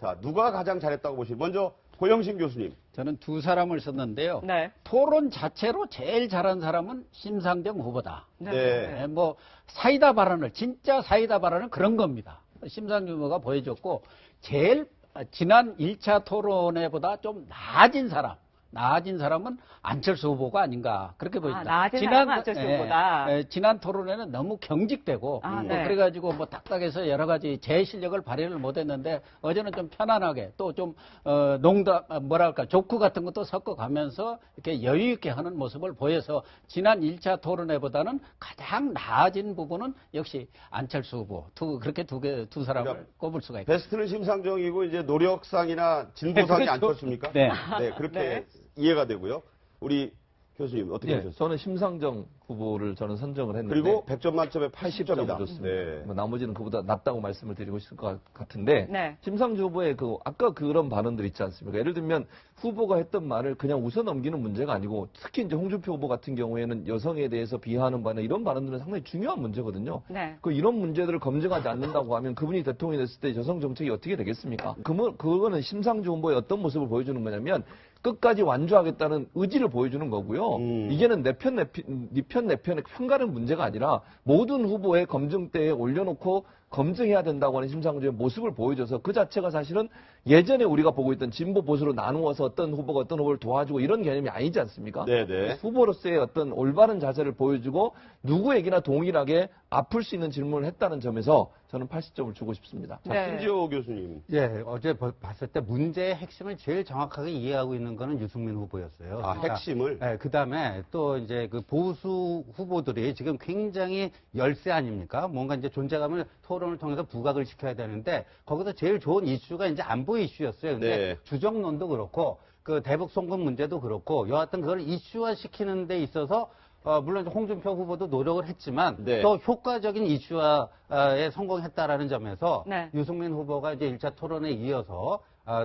자, 누가 가장 잘했다고 보시나요? 먼저 고영신 교수님. 저는 두 사람을 썼는데요. 네. 토론 자체로 제일 잘한 사람은 심상정 후보다. 네. 뭐 사이다 발언을 진짜 사이다 발언은 그런 겁니다. 심상정 후보가 보여줬고 제일 지난 1차 토론회보다 좀 나아진 사람은 안철수 후보가 아닌가 그렇게 보입니다. 나아진 사람은 안철수 후보다. 지난 토론회는 너무 경직되고 네. 그래가지고 뭐 딱딱해서 여러 가지 제 실력을 발휘를 못했는데 어제는 좀 편안하게 또 좀 농담 뭐랄까 조크 같은 것도 섞어가면서 이렇게 여유 있게 하는 모습을 보여서 지난 1차 토론회보다는 가장 나아진 부분은 역시 안철수 후보 그렇게 두 사람을 그러니까 꼽을 수가 있습니다. 베스트는 심상정이고 이제 노력상이나 진보상이 그렇죠. 안철수입니까? 네. 네, 그렇게 네. 이해가 되고요. 우리 교수님 어떻게 보셨어요? 저는 심상정 후보를 저는 선정을 했는데 그리고 100점 만점에 80점 80점이다. 줬습니다. 네. 뭐 나머지는 그보다 낮다고 말씀을 드리고 싶을 것 같은데 네. 심상정 후보의 아까 그런 발언들 있지 않습니까? 예를 들면 후보가 했던 말을 그냥 웃어 넘기는 문제가 아니고 특히 이제 홍준표 후보 같은 경우에는 여성에 대해서 비하하는 바나 이런 발언들은 상당히 중요한 문제거든요. 네. 이런 문제들을 검증하지 않는다고 하면 그분이 대통령이 됐을 때 여성 정책이 어떻게 되겠습니까? 그거는 심상정 후보의 어떤 모습을 보여주는 거냐면 끝까지 완주하겠다는 의지를 보여주는 거고요. 이게는 내 편의 편가는 문제가 아니라 모든 후보의 검증대에 올려놓고 검증해야 된다고 하는 심상정의 모습을 보여줘서 그 자체가 사실은 예전에 우리가 보고 있던 진보 보수로 나누어서 어떤 후보가 어떤 후보를 도와주고 이런 개념이 아니지 않습니까? 네네. 후보로서의 어떤 올바른 자세를 보여주고 누구에게나 동일하게 아플 수 있는 질문을 했다는 점에서 저는 80점을 주고 싶습니다. 자, 네. 신지호 교수님. 예, 어제 봤을 때 문제의 핵심을 제일 정확하게 이해하고 있는 거는 유승민 후보였어요. 아, 핵심을? 예, 그 다음에 또 이제 그 보수 후보들이 지금 굉장히 열세 아닙니까? 뭔가 이제 존재감을 토론을 통해서 부각을 시켜야 되는데 거기서 제일 좋은 이슈가 이제 안보 이슈였어요. 근데 네. 주정론도 그렇고 그 대북 송금 문제도 그렇고 여하튼 그걸 이슈화 시키는 데 있어서 물론 홍준표 후보도 노력을 했지만 네. 또 효과적인 이슈화에 성공했다라는 점에서 네. 유승민 후보가 이제 1차 토론에 이어서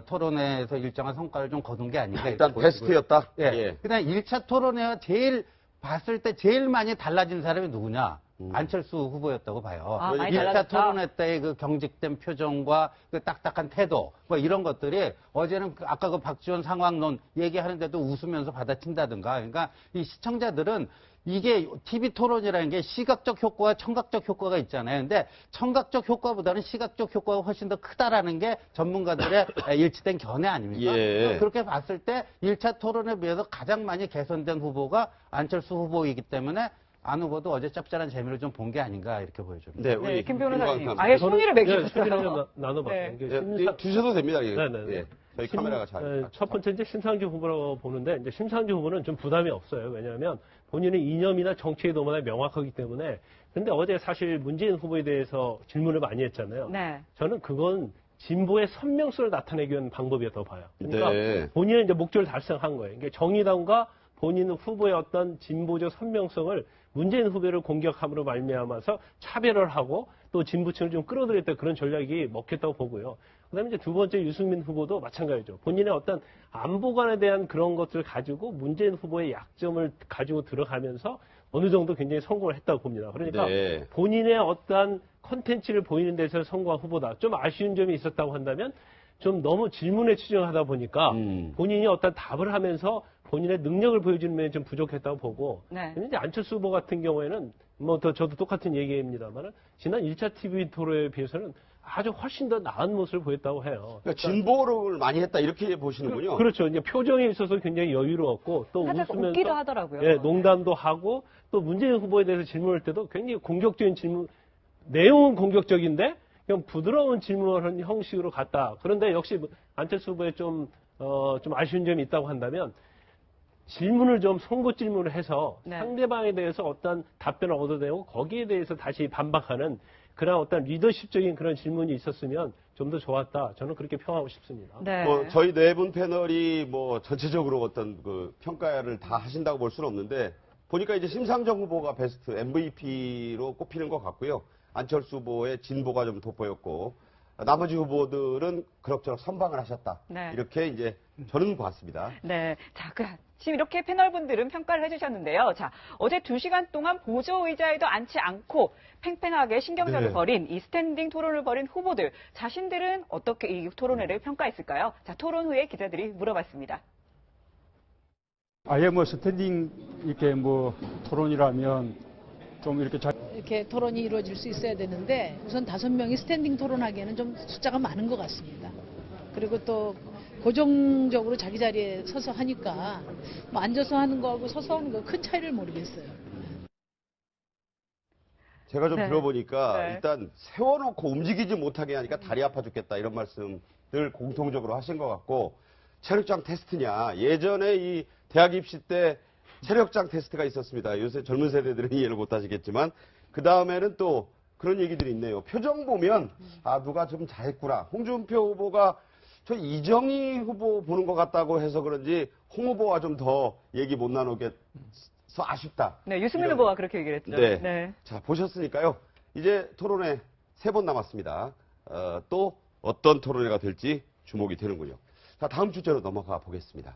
토론회에서 일정한 성과를 좀 거둔 게 아닌가. 일단 이렇게 보여지고요. 베스트였다. 예. 그다음 1차 토론회와 제일 봤을 때 제일 많이 달라진 사람이 누구냐? 안철수 후보였다고 봐요. 아, 많이 1차 달라졌다. 토론회 때의 그 경직된 표정과 그 딱딱한 태도, 뭐 이런 것들이 어제는 아까 그 박지원 상황론 얘기하는데도 웃으면서 받아친다든가. 그러니까 이 시청자들은 이게 TV 토론이라는 게 시각적 효과와 청각적 효과가 있잖아요. 근데 청각적 효과보다는 시각적 효과가 훨씬 더 크다라는 게 전문가들의 일치된 견해 아닙니까? 예. 그렇게 봤을 때 1차 토론에 비해서 가장 많이 개선된 후보가 안철수 후보이기 때문에 안 후보도 어제 짭짤한 재미를 좀 본 게 아닌가 이렇게 보여줍니다. 네, 우리 김 변호사님. 김광삼. 아예 순위를 매기셨어요. 순위를 좀 나눠봤어요. 네. 이게 예, 주셔도 됩니다. 예. 네네네. 예. 저희 카메라가 잘. 첫 번째 이제 심상정 후보라고 보는데 이제 심상정 후보는 좀 부담이 없어요. 왜냐하면 본인의 이념이나 정치의 도마가 명확하기 때문에. 근데 어제 사실 문재인 후보에 대해서 질문을 많이 했잖아요. 네. 저는 그건 진보의 선명성을 나타내기 위한 방법이었다고 봐요. 그러니까 네. 본인의 이제 목적을 달성한 거예요. 이게 정의당과 본인 후보의 어떤 진보적 선명성을 문재인 후보를 공격함으로 말미암아서 차별을 하고 또 진보층을 좀 끌어들였다 그런 전략이 먹혔다고 보고요. 그다음에 이제 두 번째 유승민 후보도 마찬가지죠. 본인의 어떤 안보관에 대한 그런 것들을 가지고 문재인 후보의 약점을 가지고 들어가면서 어느 정도 굉장히 성공을 했다고 봅니다. 그러니까 네. 본인의 어떠한 컨텐츠를 보이는 데서 성공한 후보다. 좀 아쉬운 점이 있었다고 한다면 좀 너무 질문에 치중하다 보니까 본인이 어떤 답을 하면서 본인의 능력을 보여주는 면이 좀 부족했다고 보고. 네. 근데 이제 안철수 후보 같은 경우에는 뭐 저도 똑같은 얘기입니다만은 지난 1차 TV 토론에 비해서는 아주 훨씬 더 나은 모습을 보였다고 해요. 그러니까 진보를 많이 했다 이렇게 보시는군요. 그렇죠. 이제 표정에 있어서 굉장히 여유로웠고 또 살짝 웃으면서 웃기도 하더라고요. 예, 농담도 하고 또 문재인 후보에 대해서 질문할 때도 굉장히 공격적인 질문, 내용은 공격적인데 그냥 부드러운 질문하는 형식으로 갔다. 그런데 역시 안철수 후보에 좀 아쉬운 점이 있다고 한다면 질문을 좀 송구 질문을 해서 네. 상대방에 대해서 어떤 답변을 얻어내고 거기에 대해서 다시 반박하는 그런 어떤 리더십적인 그런 질문이 있었으면 좀 더 좋았다. 저는 그렇게 평하고 싶습니다. 네. 저희 네 분 패널이 뭐 전체적으로 어떤 그 평가를 다 하신다고 볼 수는 없는데 보니까 이제 심상정 후보가 베스트 MVP로 꼽히는 것 같고요. 안철수 후보의 진보가 좀 돋보였고 나머지 후보들은 그럭저럭 선방을 하셨다. 네. 이렇게 이제 저는 봤습니다. 네. 자, 지금 이렇게 패널분들은 평가를 해주셨는데요. 자, 어제 2시간 동안 보조 의자에도 앉지 않고 팽팽하게 신경전을 네. 벌인 이 스탠딩 토론을 벌인 후보들 자신들은 어떻게 이 토론회를 평가했을까요? 자, 토론 후에 기자들이 물어봤습니다. 아예 뭐 스탠딩 이렇게 뭐 토론이라면 좀 이렇게 이렇게 토론이 이루어질 수 있어야 되는데 우선 5명이 스탠딩 토론하기에는 좀 숫자가 많은 것 같습니다. 그리고 또 고정적으로 자기 자리에 서서 하니까 뭐 앉아서 하는 거하고 서서 하는 거 큰 차이를 모르겠어요. 제가 좀 네. 들어보니까 네. 일단 세워놓고 움직이지 못하게 하니까 다리 아파 죽겠다 이런 말씀을 공통적으로 하신 것 같고 체력장 테스트냐 예전에 이 대학 입시 때 체력장 테스트가 있었습니다. 요새 젊은 세대들은 이해를 못하시겠지만 그 다음에는 또 그런 얘기들이 있네요. 표정 보면 아 누가 좀 잘했구나. 홍준표 후보가 저 이정희 후보 보는 것 같다고 해서 그런지 홍 후보와 좀 더 얘기 못 나누겠어 아쉽다. 네, 유승민 이런- 후보가 그렇게 얘기를 했죠. 네. 자, 보셨으니까요. 이제 토론회 3번 남았습니다. 또 어떤 토론회가 될지 주목이 되는군요. 자, 다음 주제로 넘어가 보겠습니다.